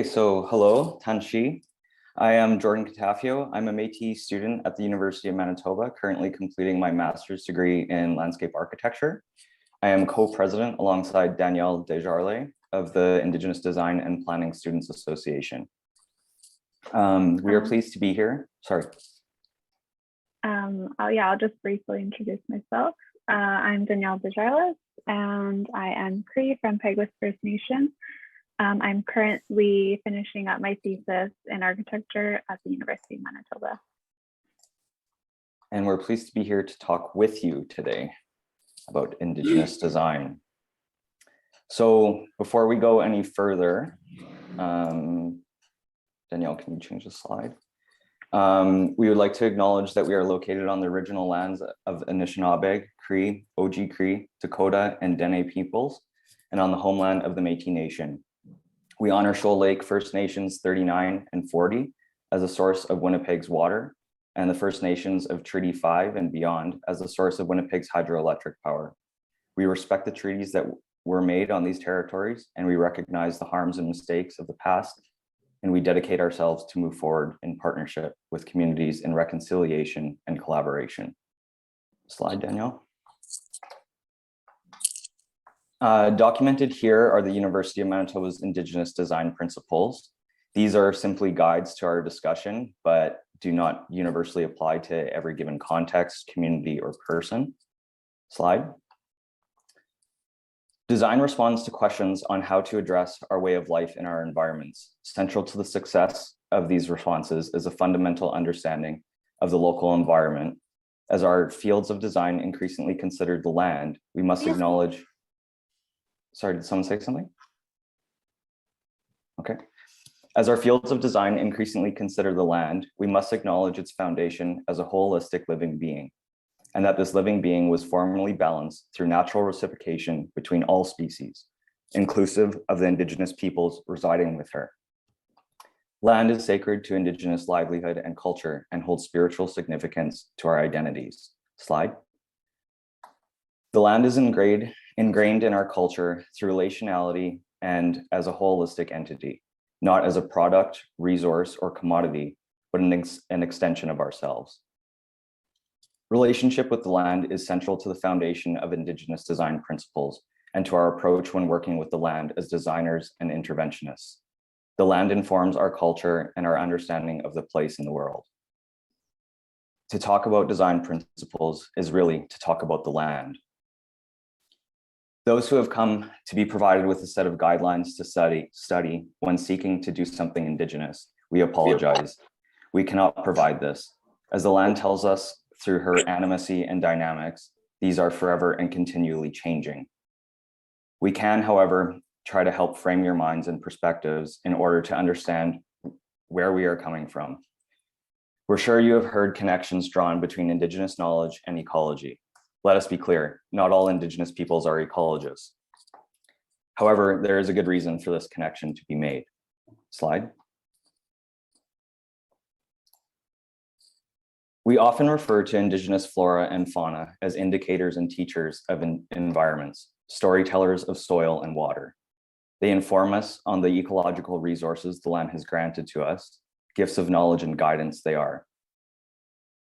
So hello, Tanshi. I am Jordan Cantafio. I'm a Métis student at the University of Manitoba, currently completing my master's degree in landscape architecture. I am co-president alongside Danielle Desjarlais of the Indigenous Design and Planning Students Association. We are pleased to be here. Sorry. I'll just briefly introduce myself. I'm Danielle Desjarlais, and I am Cree from Peguis First Nation. I'm currently finishing up my thesis in architecture at the University of Manitoba. And we're pleased to be here to talk with you today about Indigenous design. So before we go any further, Danielle, can you change the slide? We would like to acknowledge that we are located on the original lands of Anishinaabe, Cree, Oji Cree, Dakota, and Dene peoples, and on the homeland of the Métis Nation. We honor Shoal Lake First Nations 39 and 40 as a source of Winnipeg's water, and the First Nations of Treaty 5 and beyond as the source of Winnipeg's hydroelectric power. We respect the treaties that were made on these territories, and we recognize the harms and mistakes of the past, and we dedicate ourselves to move forward in partnership with communities in reconciliation and collaboration. Slide, Danielle. Documented here are the University of Manitoba's Indigenous design principles. These are simply guides to our discussion, but do not universally apply to every given context, community, or person. Slide. Design responds to questions on how to address our way of life in our environments. Central to the success of these responses is a fundamental understanding of the local environment. As our fields of design increasingly consider the land, we must acknowledge. Sorry, did someone say something? Okay. As our fields of design increasingly consider the land, we must acknowledge its foundation as a holistic living being, and that this living being was formerly balanced through natural reciprocation between all species, inclusive of the Indigenous peoples residing with her. Land is sacred to Indigenous livelihood and culture and holds spiritual significance to our identities. Slide. The land is ingrained in our culture through relationality and as a holistic entity, not as a product, resource, or commodity, but an extension of ourselves. Relationship with the land is central to the foundation of Indigenous design principles and to our approach when working with the land as designers and interventionists. The land informs our culture and our understanding of the place in the world. To talk about design principles is really to talk about the land. Those who have come to be provided with a set of guidelines to study when seeking to do something Indigenous, we apologize. We cannot provide this. As the land tells us through her animacy and dynamics, these are forever and continually changing. We can, however, try to help frame your minds and perspectives in order to understand where we are coming from. We're sure you have heard connections drawn between Indigenous knowledge and ecology. Let us be clear, not all Indigenous peoples are ecologists. However, there is a good reason for this connection to be made. Slide. We often refer to Indigenous flora and fauna as indicators and teachers of environments, storytellers of soil and water. They inform us on the ecological resources the land has granted to us, gifts of knowledge and guidance they are.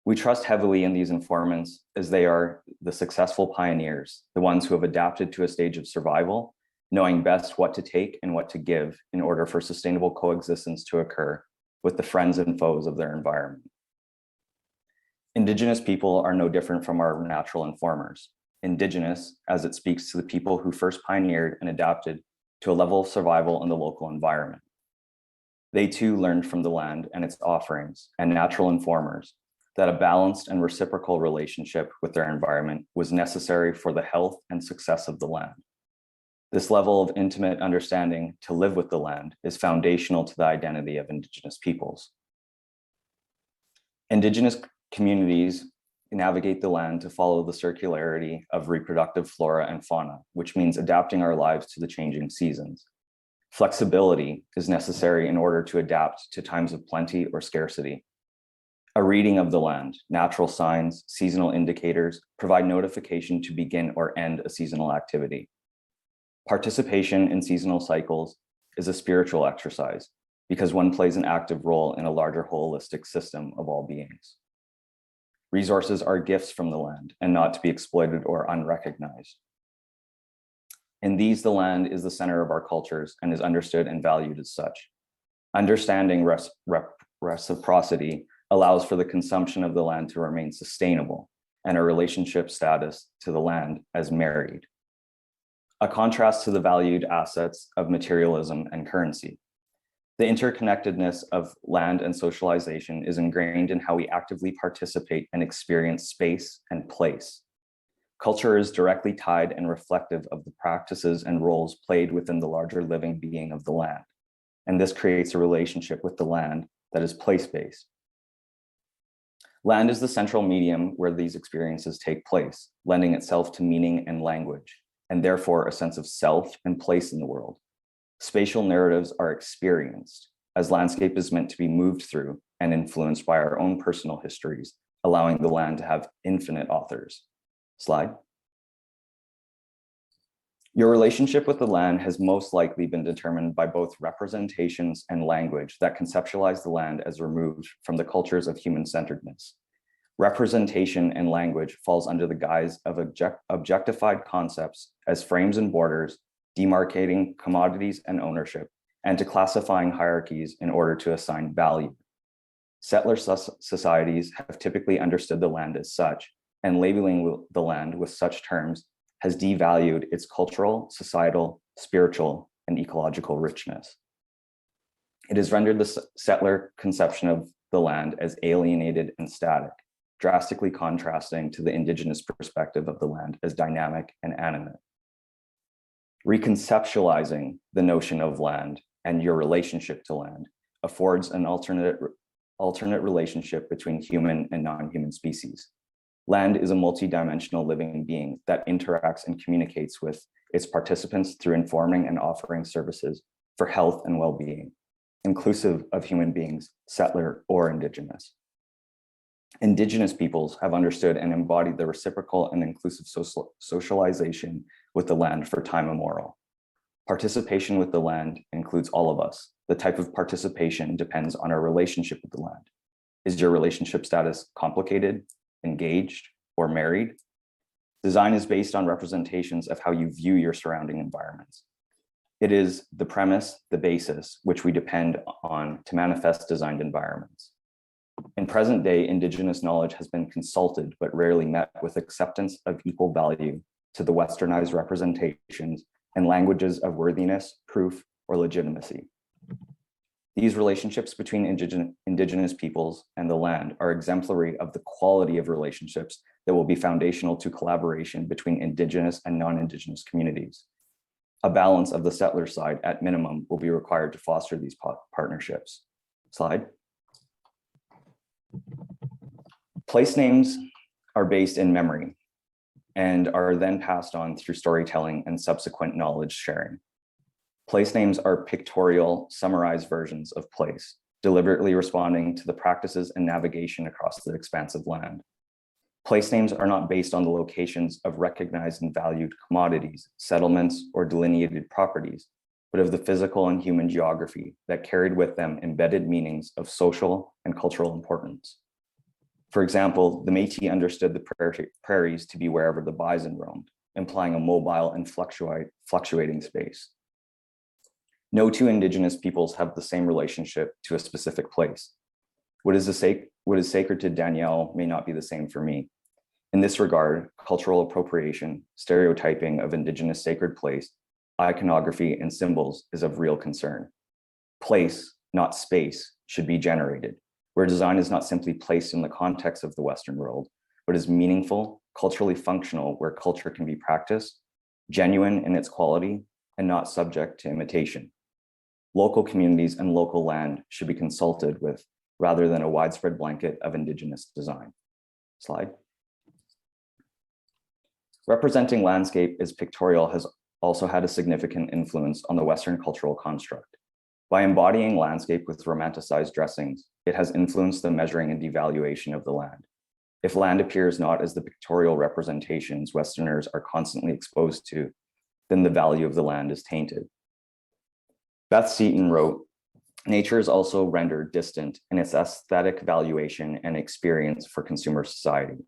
We trust heavily in these informants as they are the successful pioneers, the ones who have adapted to a stage of survival, knowing best what to take and what to give in order for sustainable coexistence to occur with the friends and foes of their environment. Indigenous people are no different from our natural informers. Indigenous, as it speaks to the people who first pioneered and adapted to a level of survival in the local environment. They too learned from the land and its offerings, and natural informers, that a balanced and reciprocal relationship with their environment was necessary for the health and success of the land. This level of intimate understanding to live with the land is foundational to the identity of Indigenous peoples. Indigenous communities navigate the land to follow the circularity of reproductive flora and fauna, which means adapting our lives to the changing seasons. Flexibility is necessary in order to adapt to times of plenty or scarcity. A reading of the land, natural signs, seasonal indicators provide notification to begin or end a seasonal activity. Participation in seasonal cycles is a spiritual exercise because one plays an active role in a larger holistic system of all beings. Resources are gifts from the land and not to be exploited or unrecognized. In these, the land is the center of our cultures and is understood and valued as such. Understanding reciprocity allows for the consumption of the land to remain sustainable and a relationship status to the land as married. A contrast to the valued assets of materialism and currency. The interconnectedness of land and socialization is ingrained in how we actively participate and experience space and place. Culture is directly tied and reflective of the practices and roles played within the larger living being of the land. And this creates a relationship with the land that is place-based. Land is the central medium where these experiences take place, lending itself to meaning and language, and therefore a sense of self and place in the world. Spatial narratives are experienced, as landscape is meant to be moved through and influenced by our own personal histories, allowing the land to have infinite authors. Slide. Your relationship with the land has most likely been determined by both representations and language that conceptualize the land as removed from the cultures of human-centeredness. Representation and language falls under the guise of objectified concepts as frames and borders, demarcating commodities and ownership, and to classifying hierarchies in order to assign value. Settler societies have typically understood the land as such, and labeling the land with such terms has devalued its cultural, societal, spiritual, and ecological richness. It has rendered the settler conception of the land as alienated and static, drastically contrasting to the Indigenous perspective of the land as dynamic and animate. Reconceptualizing the notion of land and your relationship to land affords an alternate relationship between human and non-human species. Land is a multidimensional living being that interacts and communicates with its participants through informing and offering services for health and well-being, inclusive of human beings, settler or Indigenous. Indigenous peoples have understood and embodied the reciprocal and inclusive socialization with the land for time immemorial. Participation with the land includes all of us. The type of participation depends on our relationship with the land. Is your relationship status complicated, engaged, or married? Design is based on representations of how you view your surrounding environments. It is the premise, the basis, which we depend on to manifest designed environments. In present day, Indigenous knowledge has been consulted, but rarely met with acceptance of equal value to the westernized representations and languages of worthiness, proof, or legitimacy. These relationships between Indigenous peoples and the land are exemplary of the quality of relationships that will be foundational to collaboration between Indigenous and non-Indigenous communities. A balance of the settler side at minimum will be required to foster these partnerships. Slide. Place names are based in memory and are then passed on through storytelling and subsequent knowledge sharing. Place names are pictorial, summarized versions of place, deliberately responding to the practices and navigation across the expansive land. Place names are not based on the locations of recognized and valued commodities, settlements, or delineated properties, but of the physical and human geography that carried with them embedded meanings of social and cultural importance. For example, the Métis understood the prairies to be wherever the bison roamed, implying a mobile and fluctuating space. No two Indigenous peoples have the same relationship to a specific place. What is sacred to Danielle may not be the same for me. In this regard, cultural appropriation, stereotyping of Indigenous sacred place, iconography, and symbols is of real concern. Place, not space, should be generated, where design is not simply placed in the context of the Western world, but is meaningful, culturally functional, where culture can be practiced, genuine in its quality, and not subject to imitation. Local communities and local land should be consulted with, rather than a widespread blanket of Indigenous design. Slide. Representing landscape as pictorial has also had a significant influence on the Western cultural construct. By embodying landscape with romanticized dressings, it has influenced the measuring and devaluation of the land. If land appears not as the pictorial representations Westerners are constantly exposed to, then the value of the land is tainted. Beth Seaton wrote, nature is also rendered distant in its aesthetic valuation and experience for consumer society.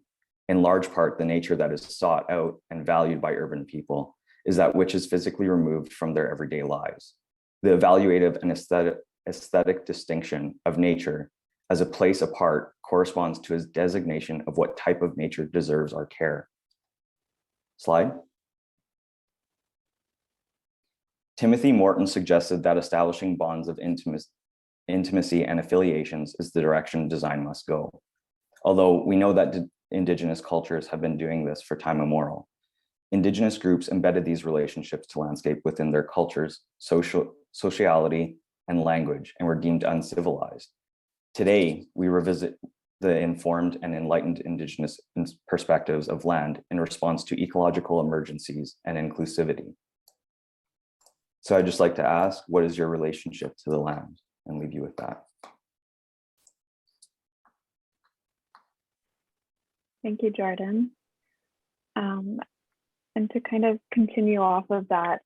In large part, the nature that is sought out and valued by urban people is that which is physically removed from their everyday lives. The evaluative and aesthetic distinction of nature as a place apart corresponds to his designation of what type of nature deserves our care. Slide. Timothy Morton suggested that establishing bonds of intimacy and affiliations is the direction design must go. Although we know that Indigenous cultures have been doing this for time immemorial, Indigenous groups embedded these relationships to landscape within their cultures, sociality, and language, and were deemed uncivilized. Today, we revisit the informed and enlightened Indigenous perspectives of land in response to ecological emergencies and inclusivity. So I'd just like to ask, what is your relationship to the land? And leave you with that. Thank you, Jordan. And to kind of continue off of that,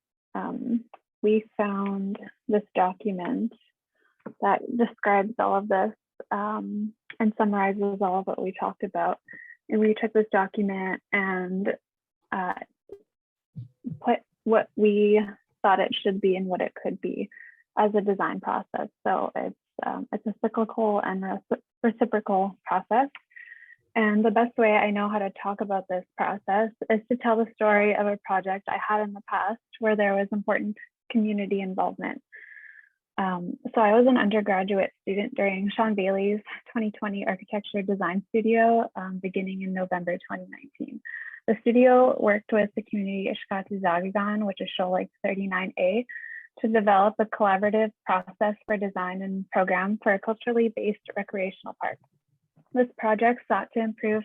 we found this document that describes all of this and summarizes all of what we talked about. And we took this document and put what we thought it should be and what it could be as a design process. So it's a cyclical and reciprocal process. And the best way I know how to talk about this process is to tell the story of a project I had in the past where there was important community involvement. So I was an undergraduate student during Sean Bailey's 2020 Architecture Design Studio beginning in November 2019. The studio worked with the community Ishkati Zagagan, which is Shoal Lake 39A, to develop a collaborative process for design and program for a culturally based recreational park. This project sought to improve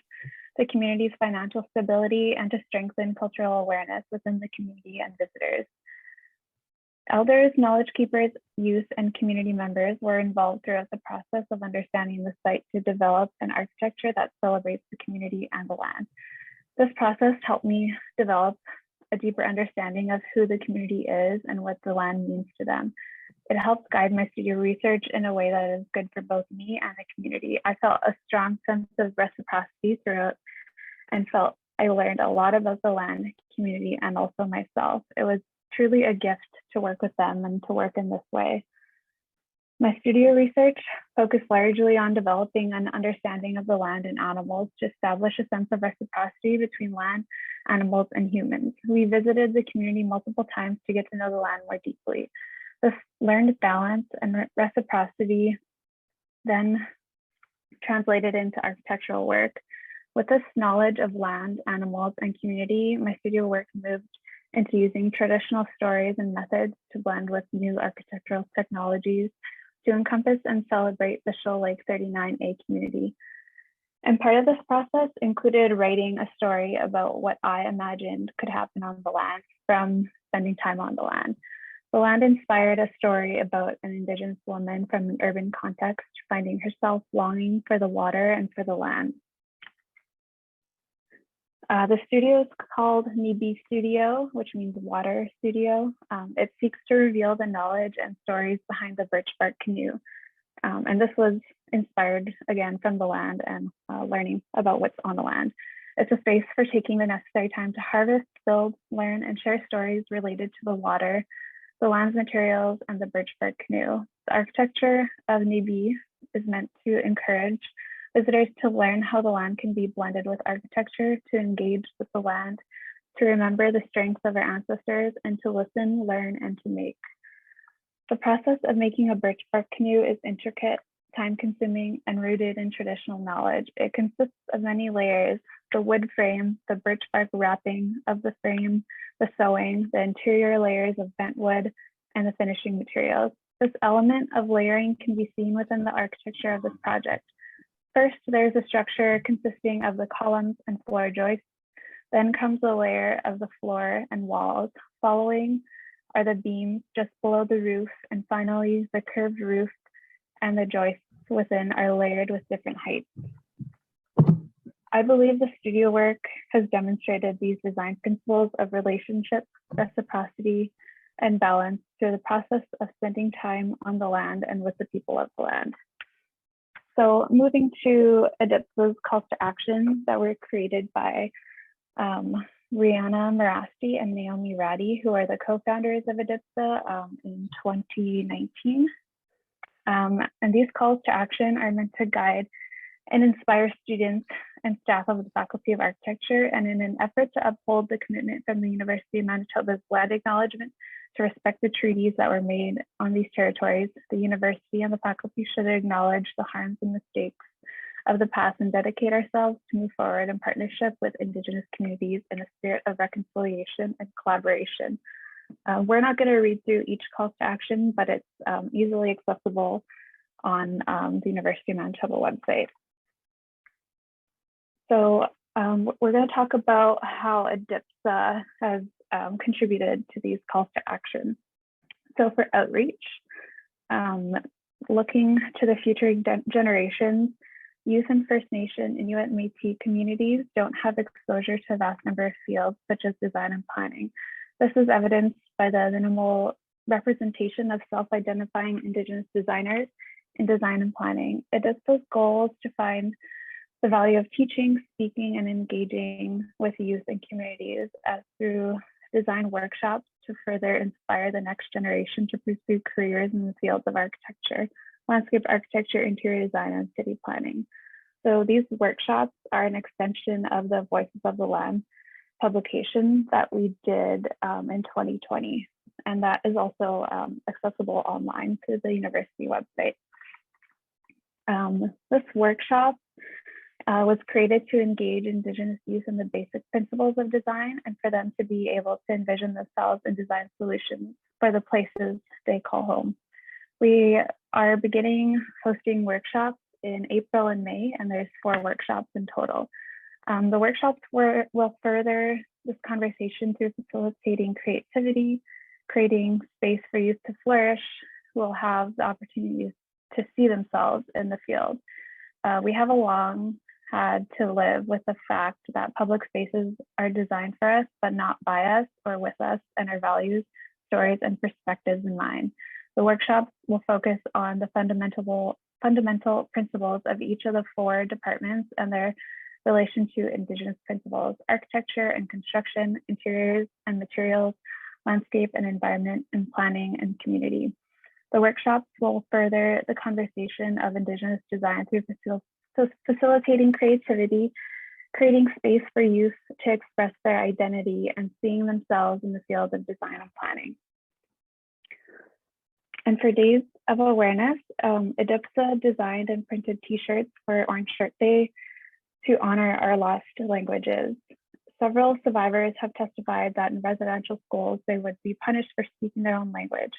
the community's financial stability and to strengthen cultural awareness within the community and visitors. Elders, knowledge keepers, youth, and community members were involved throughout the process of understanding the site to develop an architecture that celebrates the community and the land. This process helped me develop a deeper understanding of who the community is and what the land means to them. It helps guide my studio research in a way that is good for both me and the community. I felt a strong sense of reciprocity throughout and felt I learned a lot about the land, community, and also myself. It was truly a gift to work with them and to work in this way. My studio research focused largely on developing an understanding of the land and animals to establish a sense of reciprocity between land, animals, and humans. We visited the community multiple times to get to know the land more deeply. This learned balance and reciprocity then translated into architectural work. With this knowledge of land, animals, and community, my studio work moved into using traditional stories and methods to blend with new architectural technologies to encompass and celebrate the Shoal Lake 39A community. And part of this process included writing a story about what I imagined could happen on the land from spending time on the land. The land inspired a story about an Indigenous woman from an urban context, finding herself longing for the water and for the land. The studio is called Neebie Studio, which means water studio. It seeks to reveal the knowledge and stories behind the birchbark canoe. And this was inspired again from the land and learning about what's on the land. It's a space for taking the necessary time to harvest, build, learn, and share stories related to the water, the land's materials, and the birchbark canoe. The architecture of Neebie is meant to encourage visitors to learn how the land can be blended with architecture, to engage with the land, to remember the strengths of our ancestors, and to listen, learn, and to make. The process of making a birchbark canoe is intricate, time-consuming, and rooted in traditional knowledge. It consists of many layers: the wood frame, the birchbark wrapping of the frame, the sewing, the interior layers of bent wood, and the finishing materials. This element of layering can be seen within the architecture of this project. First, there's a structure consisting of the columns and floor joists. Then comes a layer of the floor and walls. Following are the beams just below the roof, and finally the curved roof and the joists within are layered with different heights. I believe the studio work has demonstrated these design principles of relationship, reciprocity, and balance through the process of spending time on the land and with the people of the land. So moving to ADIPSA's calls to action that were created by Rihanna Marasti and Naomi Ratty, who are the co-founders of ADIPSA in 2019. And these calls to action are meant to guide and inspire students and staff of the Faculty of Architecture, and in an effort to uphold the commitment from the University of Manitoba's land acknowledgement to respect the treaties that were made on these territories, the university and the faculty should acknowledge the harms and mistakes of the past and dedicate ourselves to move forward in partnership with Indigenous communities in a spirit of reconciliation and collaboration. We're not going to read through each call to action, but it's easily accessible on the University of Manitoba website. So we're going to talk about how ADIPSA has contributed to these calls to action. So for outreach, looking to the future generations, youth and First Nation, Inuit, and Métis communities don't have exposure to a vast number of fields such as design and planning. This is evidenced by the minimal representation of self-identifying Indigenous designers in design and planning. ADIPSA's goal is to find the value of teaching, speaking, and engaging with youth and communities as through design workshops to further inspire the next generation to pursue careers in the fields of architecture, landscape architecture, interior design, and city planning. So these workshops are an extension of the Voices of the Land publication that we did in 2020. And that is also accessible online through the university website. This workshop was created to engage Indigenous youth in the basic principles of design and for them to be able to envision themselves and design solutions for the places they call home. We are beginning hosting workshops in April and May, and there's 4 workshops in total. The workshops will further this conversation through facilitating creativity, creating space for youth to flourish, who will have the opportunities to see themselves in the field. We have long had to live with the fact that public spaces are designed for us, but not by us or with us and our values, stories, and perspectives in mind. The workshops will focus on the fundamental principles of each of the 4 departments and their relation to Indigenous principles: architecture and construction, interiors and materials, landscape and environment, and planning and community. The workshops will further the conversation of Indigenous design through facilitating creativity, creating space for youth to express their identity and seeing themselves in the field of design and planning. And for Days of Awareness, ADIPSA designed and printed t-shirts for Orange Shirt Day to honor our lost languages. Several survivors have testified that in residential schools, they would be punished for speaking their own language.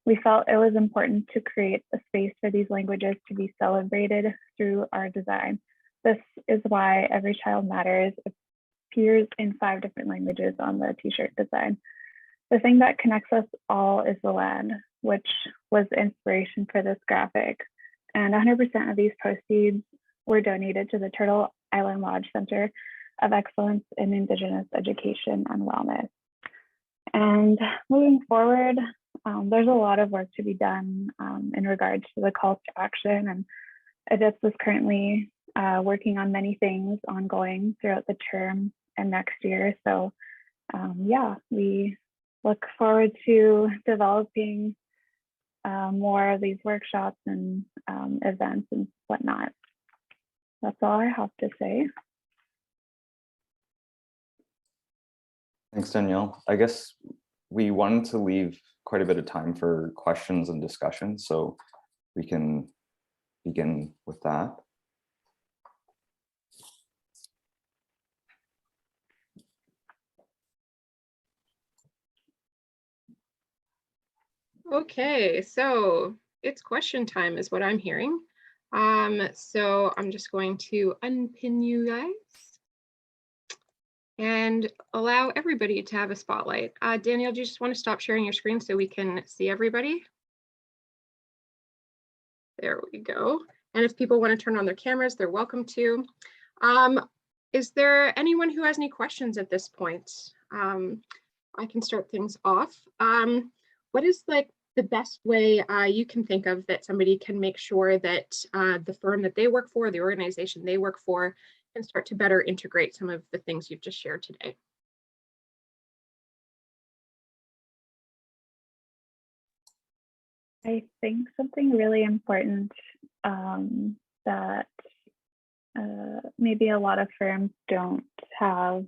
We felt it was important to create a space for these languages to be celebrated through our design. This is why Every Child Matters appears in 5 different languages on the t-shirt design. The thing that connects us all is the land, which was the inspiration for this graphic. And 100% of these proceeds were donated to the Turtle Island Lodge Center of Excellence in Indigenous Education and Wellness. And moving forward, there's a lot of work to be done in regards to the calls to action, and ADIPSA is currently working on many things ongoing throughout the term and next year. So yeah, we look forward to developing more of these workshops and events and whatnot. That's all I have to say. Thanks, Danielle. I guess we wanted to leave quite a bit of time for questions and discussion, so we can begin with that. Okay, so it's question time is what I'm hearing. So I'm just going to unpin you guys and allow everybody to have a spotlight. Danielle, do you just want to stop sharing your screen so we can see everybody? There we go. And if people want to turn on their cameras, they're welcome to. Is there anyone who has any questions at this point? I can start things off. what is like the best way you can think of that somebody can make sure that the firm that they work for, the organization they work for, can start to better integrate some of the things you've just shared today? I think something really important that maybe a lot of firms don't have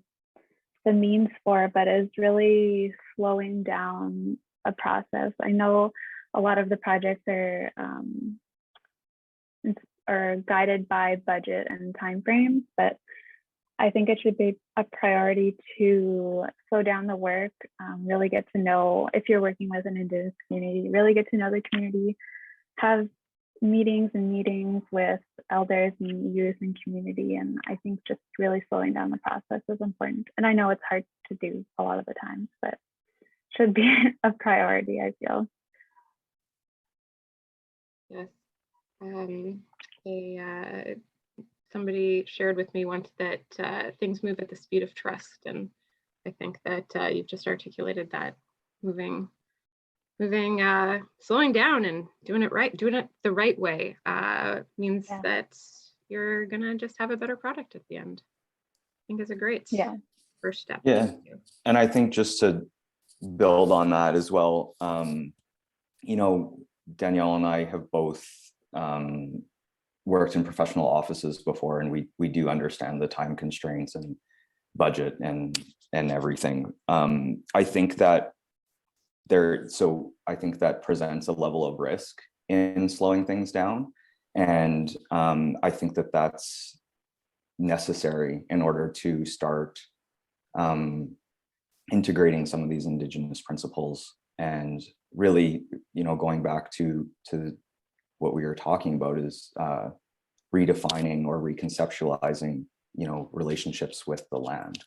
the means for, but is really slowing down a process. I know a lot of the projects are guided by budget and timeframes, but I think it should be a priority to slow down the work, really get to know, if you're working with an Indigenous community, really get to know the community, have meetings with elders and youth and community. And I think just really slowing down the process is important. And I know it's hard to do a lot of the times, but should be a priority, I feel. Yes. Somebody shared with me once that things move at the speed of trust. And I think that you've just articulated that slowing down and doing it the right way means that you're gonna just have a better product at the end. I think is a great first step. Yeah, and I think just to build on that as well, you know, Danielle and I have both worked in professional offices before, and we do understand the time constraints and budget and everything. I think that I think that presents a level of risk in slowing things down. And I think that that's necessary in order to start integrating some of these Indigenous principles, and really, you know, going back to what we were talking about is redefining or reconceptualizing, you know, relationships with the land.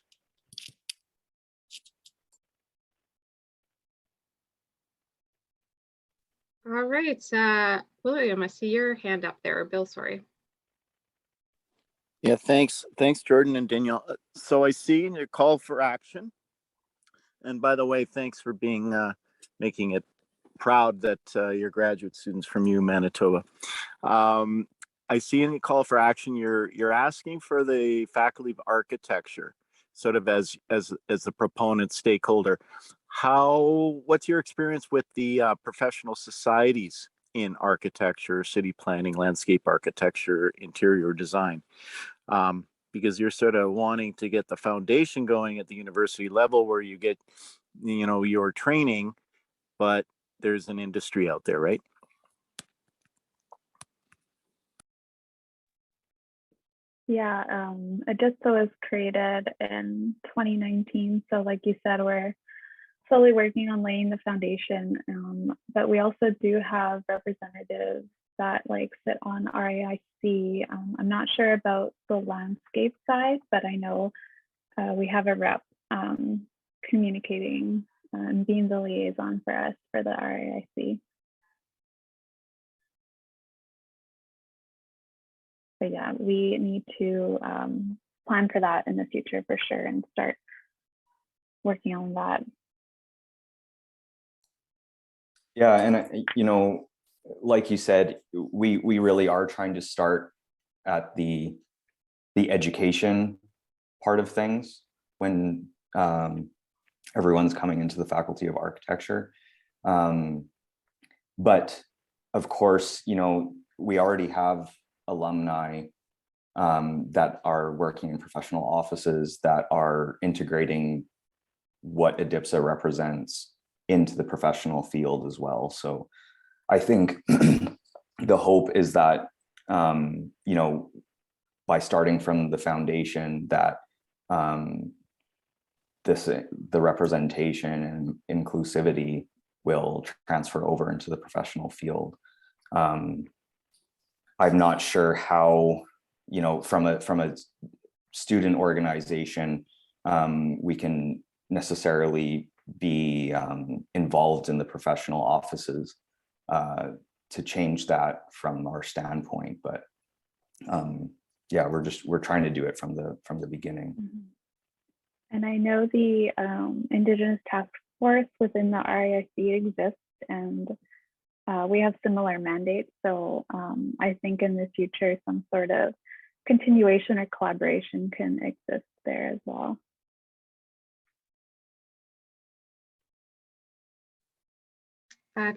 All right, William, I see your hand up there, or Bill, sorry. Yeah, thanks, Jordan and Danielle. So I see in your call for action, and by the way, thanks for being making it proud that your graduate students from U Manitoba. I see in the call for action you're asking for the Faculty of Architecture, sort of as the proponent stakeholder. What's your experience with the professional societies in architecture, city planning, landscape architecture, interior design? Because you're sort of wanting to get the foundation going at the university level where you get, you know, your training, but there's an industry out there, right? Yeah, Adisto was created in 2019. So like you said, we're slowly working on laying the foundation, but we also do have representatives that like sit on RAIC. I'm not sure about the landscape side, but I know we have a rep communicating and being the liaison for us for the RAIC. But yeah, we need to plan for that in the future for sure and start working on that. Yeah, and you know, like you said, we really are trying to start at the education part of things when everyone's coming into the Faculty of Architecture. But of course, you know, we already have alumni that are working in professional offices that are integrating what ADIPSA represents into the professional field as well. So I think the hope is that, you know, by starting from the foundation, that the representation and inclusivity will transfer over into the professional field. I'm not sure how, you know, from a student organization, we can necessarily be involved in the professional offices to change that from our standpoint, but yeah, we're trying to do it from the beginning. Mm-hmm. And I know the Indigenous task force within the RIC exists, and we have similar mandates. So I think in the future, some sort of continuation or collaboration can exist there as well.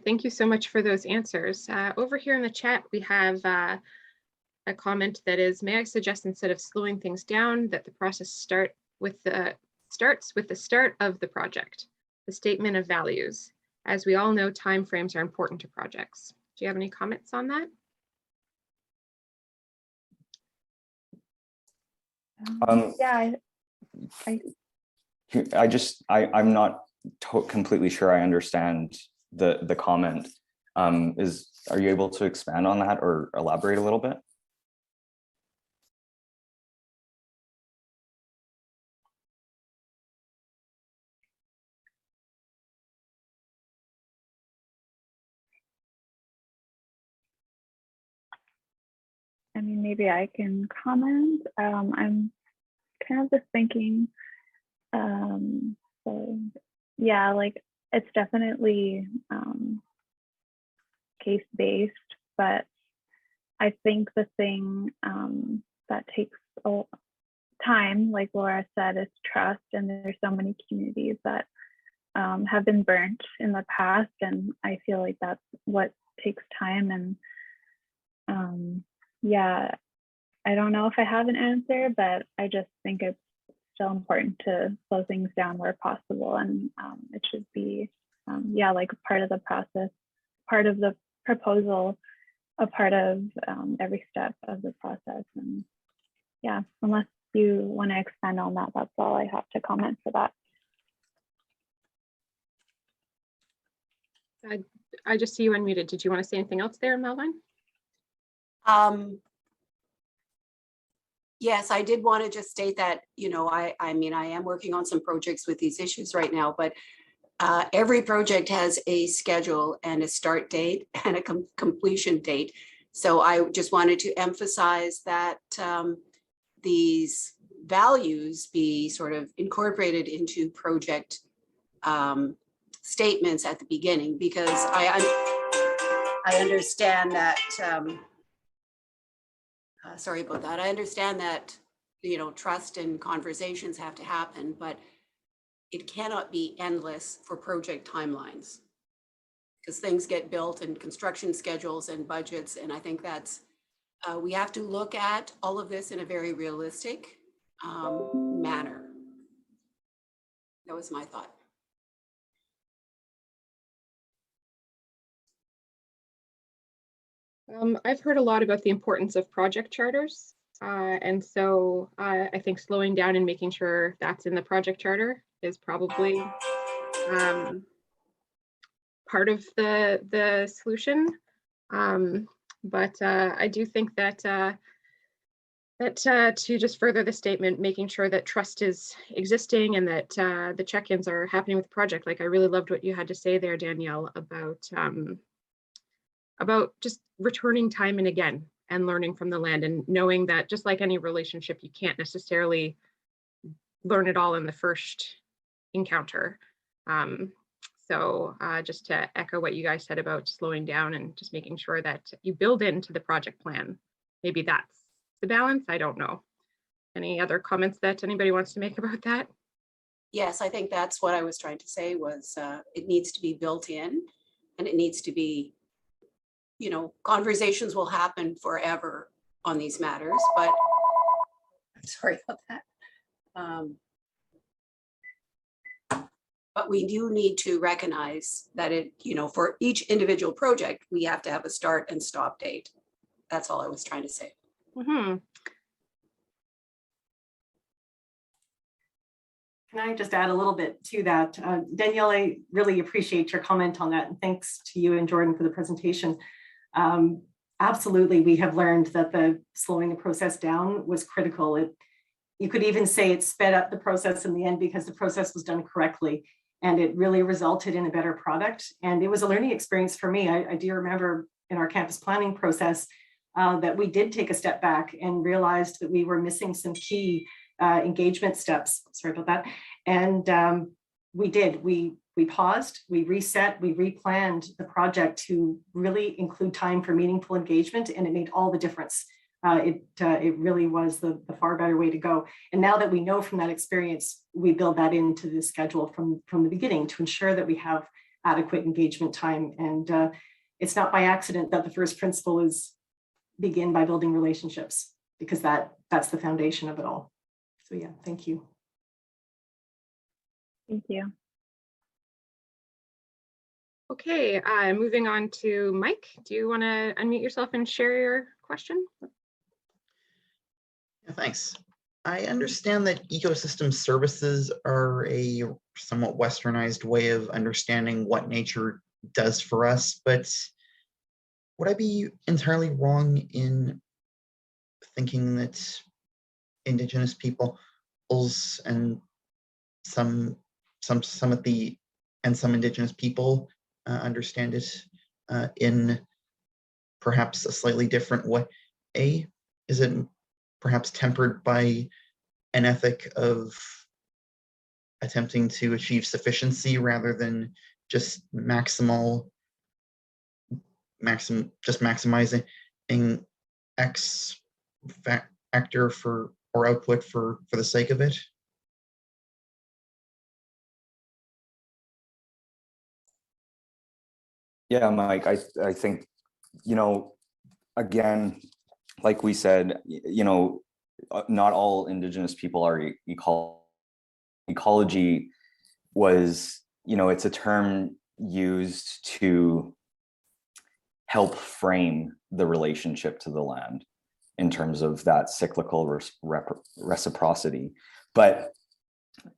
Thank you so much for those answers. Over here in the chat, we have a comment that is, may I suggest instead of slowing things down, that the process starts with the start of the project, the statement of values. As we all know, timeframes are important to projects. Do you have any comments on that? Yeah, I'm not completely sure I understand the comment. Are you able to expand on that or elaborate a little bit? I mean, maybe I can comment. I'm kind of just thinking, so yeah, like it's definitely case-based, but I think the thing that takes time, like Laura said, is trust. And there's so many communities that have been burnt in the past, and I feel like that's what takes time. And yeah, I don't know if I have an answer, but I just think it's still important to slow things down where possible, and it should be yeah, like part of the process, part of the proposal, a part of every step of the process. And yeah, unless you want to expand on that, that's all I have to comment for that. I just see you unmuted. Did you want to say anything else there, Melvin? Yes, I did want to just state that, you know, I mean, I am working on some projects with these issues right now, but every project has a schedule and a start date and a completion date. So I just wanted to emphasize that these values be sort of incorporated into project statements at the beginning, because I understand that, sorry about that. I understand that, you know, trust and conversations have to happen, but it cannot be endless for project timelines, because things get built and construction schedules and budgets. And I think that's, we have to look at all of this in a very realistic manner. That was my thought. I've heard a lot about the importance of project charters. And so I think slowing down and making sure that's in the project charter is probably part of the solution. But I do think that to just further the statement, making sure that trust is existing and that the check-ins are happening with the project. Like, I really loved what you had to say there, Danielle, about just returning time and again and learning from the land, and knowing that just like any relationship, you can't necessarily learn it all in the first encounter. So just to echo what you guys said about slowing down and just making sure that you build into the project plan. Maybe that's the balance. I don't know. Any other comments that anybody wants to make about that? Yes, I think that's what I was trying to say was it needs to be built in, and it needs to be, you know, conversations will happen forever on these matters, but I'm sorry about that. But we do need to recognize that it, you know, for each individual project, we have to have a start and stop date. That's all I was trying to say. Mm-hmm. Can I just add a little bit to that? Danielle, I really appreciate your comment on that. And thanks to you and Jordan for the presentation. Absolutely, we have learned that the slowing the process down was critical. You could even say it sped up the process in the end because the process was done correctly. And it really resulted in a better product. And it was a learning experience for me. I do remember in our campus planning process that we did take a step back and realized that we were missing some key engagement steps. Sorry about that. And we did. We we paused, we reset, we replanned the project to really include time for meaningful engagement, and it made all the difference. It really was the far better way to go. And now that we know from that experience, we build that into the schedule from the beginning to ensure that we have adequate engagement time. And it's not by accident that the first principle is begin by building relationships, because that's the foundation of it all. So yeah, thank you. Thank you. Okay, moving on to Mike. Do you want to unmute yourself and share your question? Yeah, thanks. I understand that ecosystem services are a somewhat westernized way of understanding what nature does for us, but would I be entirely wrong in thinking that Indigenous peoples and some Indigenous people understand it in perhaps a slightly different way? Is it perhaps tempered by an ethic of attempting to achieve sufficiency rather than just maximizing X factor or output for the sake of it? Yeah, Mike, I think, again, like we said, not all Indigenous people are ecology was, it's a term used to help frame the relationship to the land in terms of that cyclical reciprocity. But,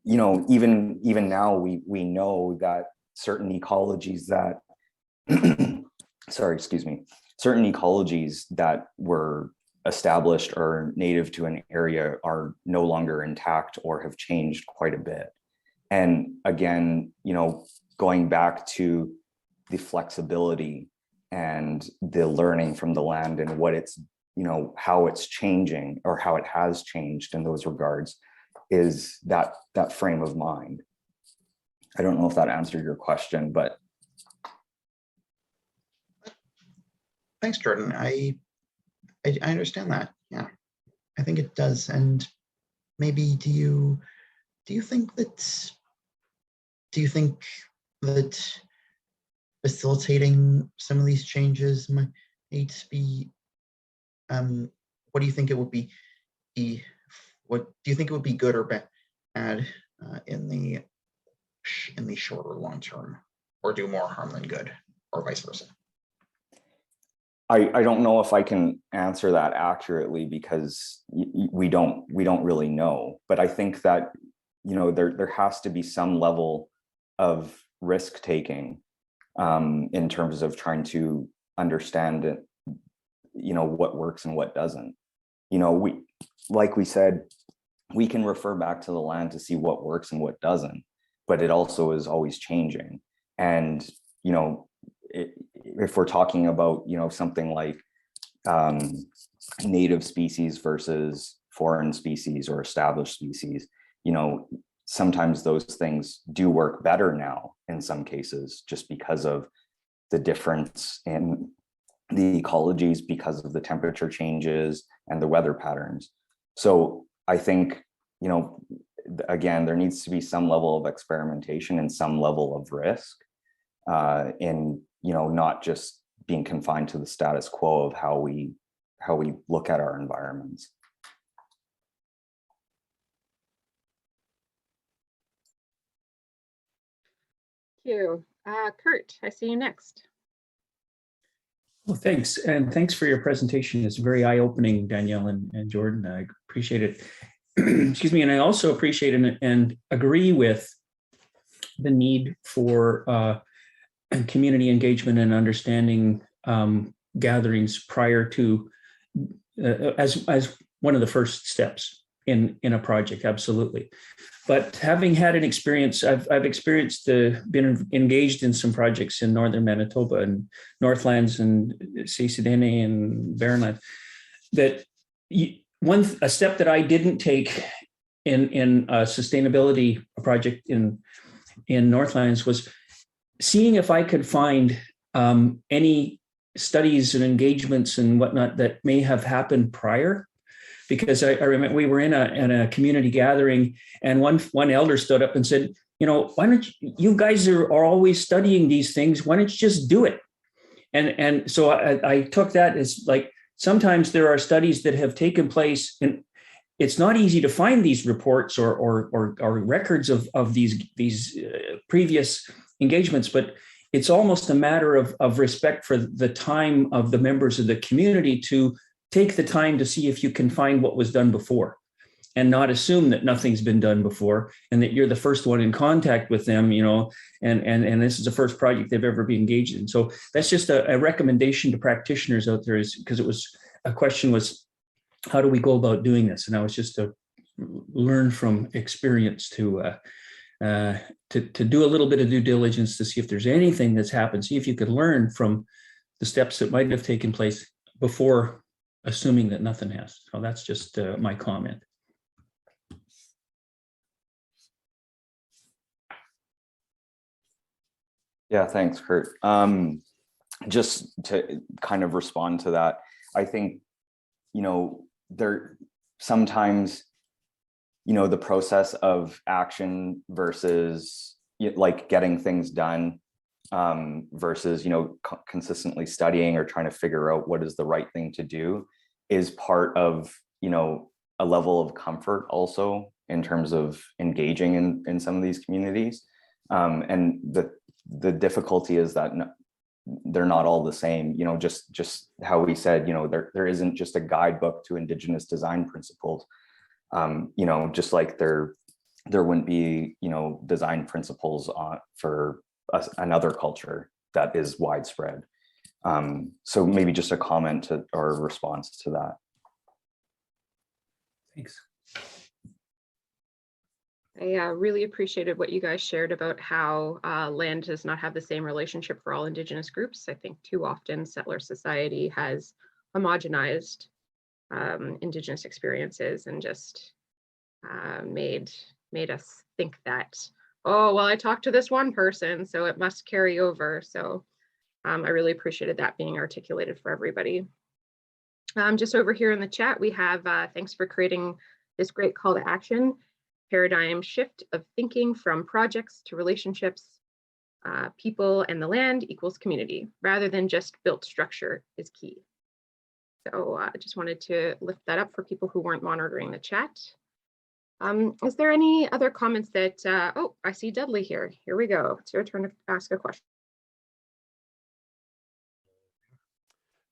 even now we know that certain ecologies that, certain ecologies that were established or native to an area are no longer intact or have changed quite a bit. And again, going back to the flexibility and the learning from the land and what it's, how it's changing or how it has changed in those regards is that frame of mind. I don't know if that answered your question, but. Thanks, Jordan. I understand that. Yeah, I think it does. And maybe do you think that facilitating some of these changes might be what do you think it would be? What do you think it would be good or bad in the short or long term, or do more harm than good, or vice versa? I don't know if I can answer that accurately because we don't really know. But I think that there has to be some level of risk taking in terms of trying to understand it, what works and what doesn't. Like we said, we can refer back to the land to see what works and what doesn't, but it also is always changing. And if we're talking about something like native species versus foreign species or established species, sometimes those things do work better now in some cases just because of the difference in the ecologies, because of the temperature changes and the weather patterns. So I think again, there needs to be some level of experimentation and some level of risk in not just being confined to the status quo of how we look at our environments. Thank you. Kurt, I see you next. Well, thanks. And thanks for your presentation. It's very eye-opening, Danielle and Jordan. I appreciate it. Excuse me. And I also appreciate and agree with the need for community engagement and understanding gatherings prior to as one of the first steps in a project. Absolutely. But having had an experience, I've experienced been engaged in some projects in northern Manitoba and Northlands and Seasidene and Barrenland, that a step that I didn't take in a sustainability project in Northlands was seeing if I could find any studies and engagements and whatnot that may have happened prior. Because I remember we were in a community gathering, and one elder stood up and said, why don't you guys are always studying these things, why don't you just do it? And so I took that as like, sometimes there are studies that have taken place, and it's not easy to find these reports or records of these previous engagements, but it's almost a matter of respect for the time of the members of the community to take the time to see if you can find what was done before, and not assume that nothing's been done before and that you're the first one in contact with them, and this is the first project they've ever been engaged in. So that's just a recommendation to practitioners out there, is because a question was, how do we go about doing this? And I was just to learn from experience to do a little bit of due diligence to see if there's anything that's happened, see if you could learn from the steps that might have taken place before assuming that nothing has. So that's just my comment. Yeah, thanks, Kurt. Just to kind of respond to that, I think, there sometimes, the process of action versus like getting things done versus, consistently studying or trying to figure out what is the right thing to do is part of, a level of comfort also in terms of engaging in some of these communities. And the difficulty is that they're not all the same, just how we said, there isn't just a guidebook to Indigenous design principles. Just like there wouldn't be, design principles for another culture that is widespread. So maybe just a comment or a response to that. Thanks. I really appreciated what you guys shared about how land does not have the same relationship for all Indigenous groups. I think too often settler society has homogenized Indigenous experiences and just made us think that, oh, well, I talked to this one person, so it must carry over. So I really appreciated that being articulated for everybody. Just over here in the chat, we have thanks for creating this great call to action. Paradigm shift of thinking from projects to relationships, people and the land equals community, rather than just built structure is key. So I just wanted to lift that up for people who weren't monitoring the chat. Is there any other comments that, oh, I see Dudley here. Here we go. It's your turn to ask a question.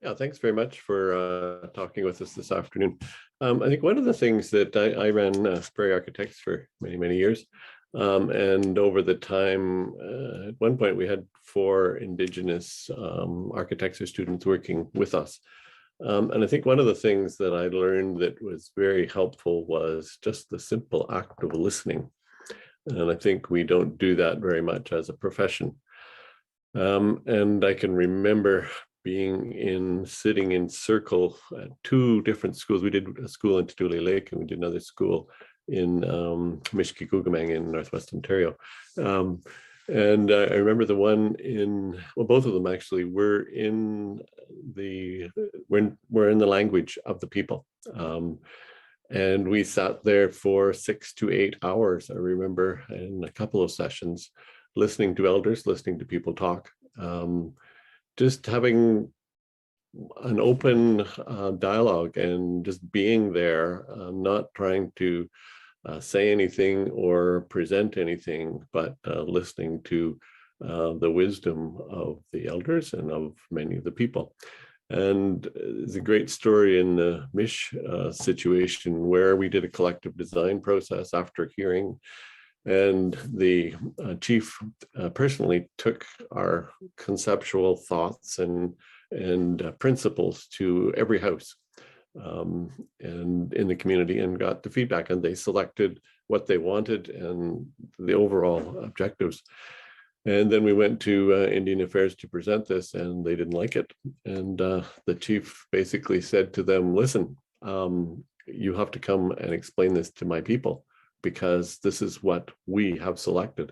Yeah, thanks very much for talking with us this afternoon. I think one of the things that I ran Prairie Architects for many, many years. And over the time, at one point we had 4 Indigenous architects or students working with us. And I think one of the things that I learned that was very helpful was just the simple act of listening. And I think we don't do that very much as a profession. And I can remember sitting in circle at 2 different schools. We did a school in Tutuli Lake and we did another school in Mishkikugamang in Northwest Ontario. And I remember the one well, both of them actually were in the language of the people. And we sat there for 6 to 8 hours, I remember, in a couple of sessions, listening to elders, listening to people talk. Just having an open dialogue and just being there, not trying to say anything or present anything, but listening to the wisdom of the elders and of many of the people. And there's a great story in the Mish situation where we did a collective design process after hearing. And the chief personally took our conceptual thoughts and principles to every house and in the community and got the feedback, and they selected what they wanted and the overall objectives. And then we went to Indian Affairs to present this, and they didn't like it. And the chief basically said to them, listen, you have to come and explain this to my people, because this is what we have selected.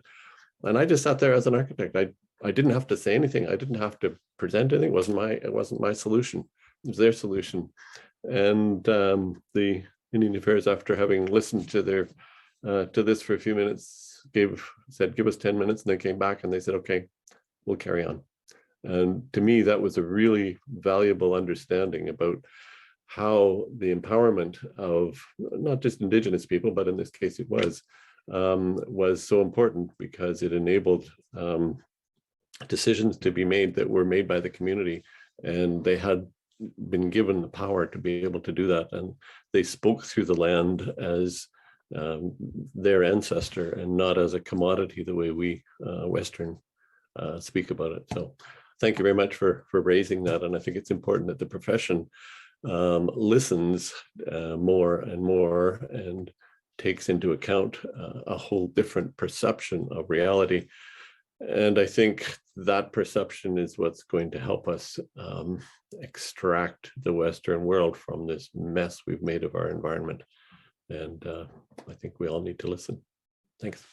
And I just sat there as an architect. I didn't have to say anything. I didn't have to present anything. It wasn't my solution. It was their solution. And the Indian Affairs, after having listened to their to this for a few minutes, said, give us 10 minutes, and they came back and they said, okay, we'll carry on. And to me, that was a really valuable understanding about how the empowerment of not just Indigenous people, but in this case it was so important, because it enabled decisions to be made that were made by the community, and they had been given the power to be able to do that. And they spoke through the land as their ancestor and not as a commodity the way we Western speak about it. So thank you very much for raising that. And I think it's important that the profession listens more and more and takes into account a whole different perception of reality. And I think that perception is what's going to help us extract the Western world from this mess we've made of our environment. And I think we all need to listen. Thanks.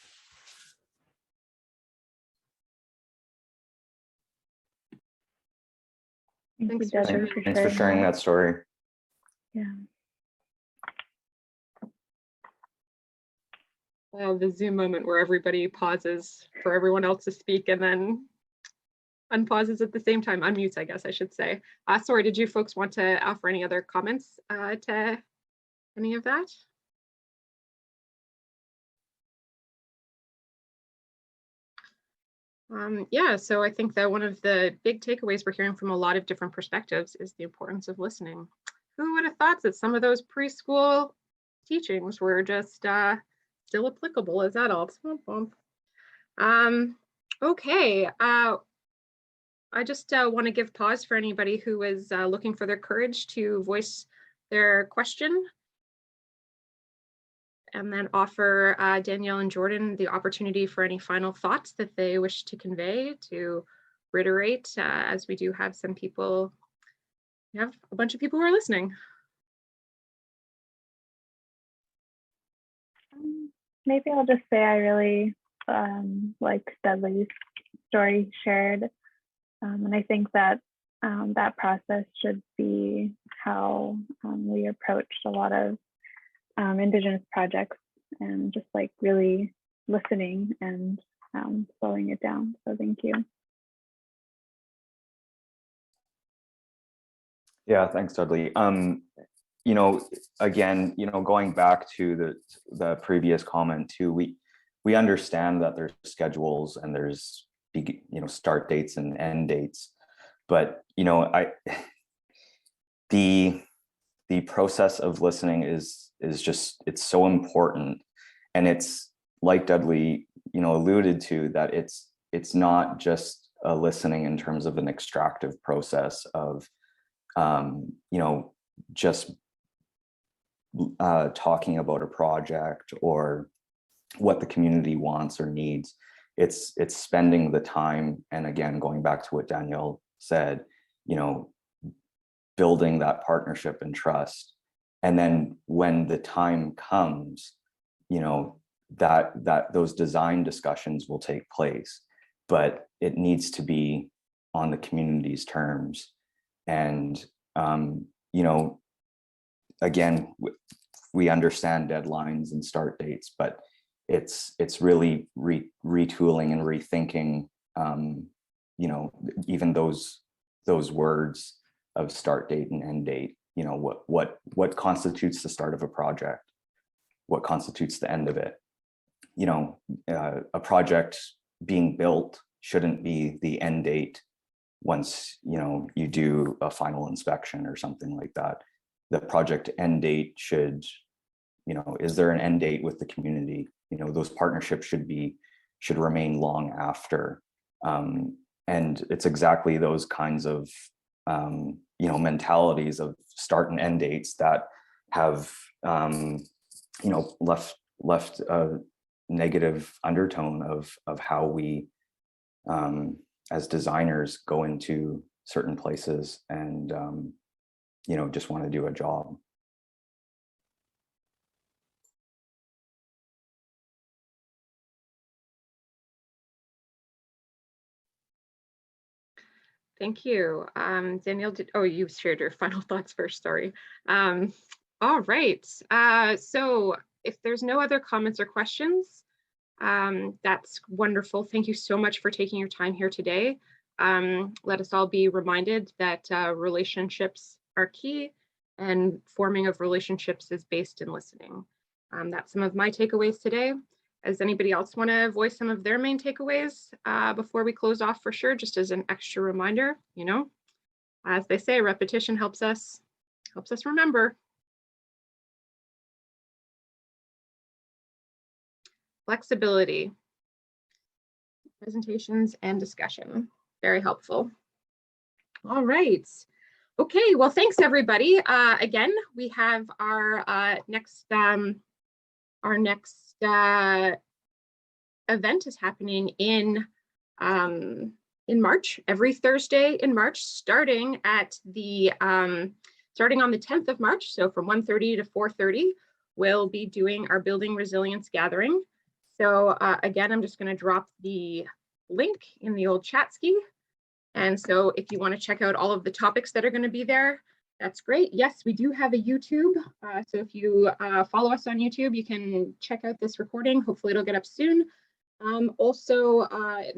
Thanks for sharing that story. Yeah. The Zoom moment where everybody pauses for everyone else to speak and then unpauses at the same time, unmutes, I guess I should say. Sorry, did you folks want to offer any other comments to any of that? Yeah, so I think that one of the big takeaways we're hearing from a lot of different perspectives is the importance of listening. Who would have thought that some of those preschool teachings were just still applicable as adults? Okay, I just want to give pause for anybody who is looking for their courage to voice their question, and then offer Danielle and Jordan the opportunity for any final thoughts that they wish to convey, to reiterate, as we do have some people, we have a bunch of people who are listening. Maybe I'll just say I really like Dudley's story shared. And I think that that process should be how we approached a lot of Indigenous projects, and just like really listening and slowing it down. So thank you. Yeah, thanks, Dudley. You know, again, you know, going back to the previous comment too, we understand that there's schedules and there's, you know, start dates and end dates, but you know, the process of listening is just, it's so important. And it's like Dudley, you know, alluded to, that it's not just a listening in terms of an extractive process of you know, just talking about a project or what the community wants or needs. It's spending the time, and again, going back to what Danielle said, you know, building that partnership and trust. And then when the time comes, you know, that those design discussions will take place, but it needs to be on the community's terms. And you know, again, we understand deadlines and start dates, but it's really retooling and rethinking, you know, even those words of start date and end date. You know, what constitutes the start of a project? What constitutes the end of it? You know, a project being built shouldn't be the end date once, you know, you do a final inspection or something like that. The project end date should, you know, is there an end date with the community? You know, those partnerships should remain long after. And it's exactly those kinds of you know, mentalities of start and end dates that have you know, left a negative undertone of how we as designers go into certain places and you know, just want to do a job. Thank you. Danielle, you shared your final thoughts first, sorry. All right, so if there's no other comments or questions, that's wonderful. Thank you so much for taking your time here today. Let us all be reminded that relationships are key, and forming of relationships is based in listening. That's some of my takeaways today. Does anybody else want to voice some of their main takeaways before we close off for sure, just as an extra reminder, you know, as they say, repetition helps us remember. Flexibility, presentations and discussion, very helpful. All right. Okay, well, thanks everybody. Again, we have our next event is happening in March, every Thursday in March, starting on the 10th of March. So from 1:30 to 4:30, we'll be doing our Building Resilience gathering. So again, I'm just going to drop the link in the old chat ski. And so if you want to check out all of the topics that are going to be there, that's great. Yes, we do have a YouTube. So if you follow us on YouTube, you can check out this recording. Hopefully it'll get up soon. Also,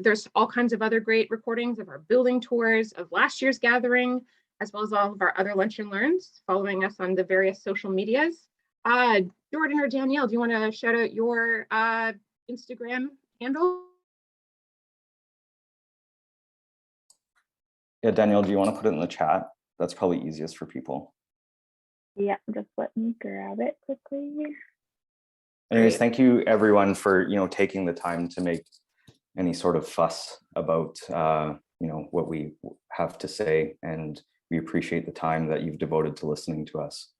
there's all kinds of other great recordings of our building tours, of last year's gathering, as well as all of our other lunch and learns, following us on the various social medias. Jordan or Danielle, do you want to shout out your Instagram handle? Yeah, Danielle, do you want to put it in the chat? That's probably easiest for people. Yeah, just let me grab it quickly. Anyways, thank you everyone for, taking the time to make any sort of fuss about, what we have to say, and we appreciate the time that you've devoted to listening to us.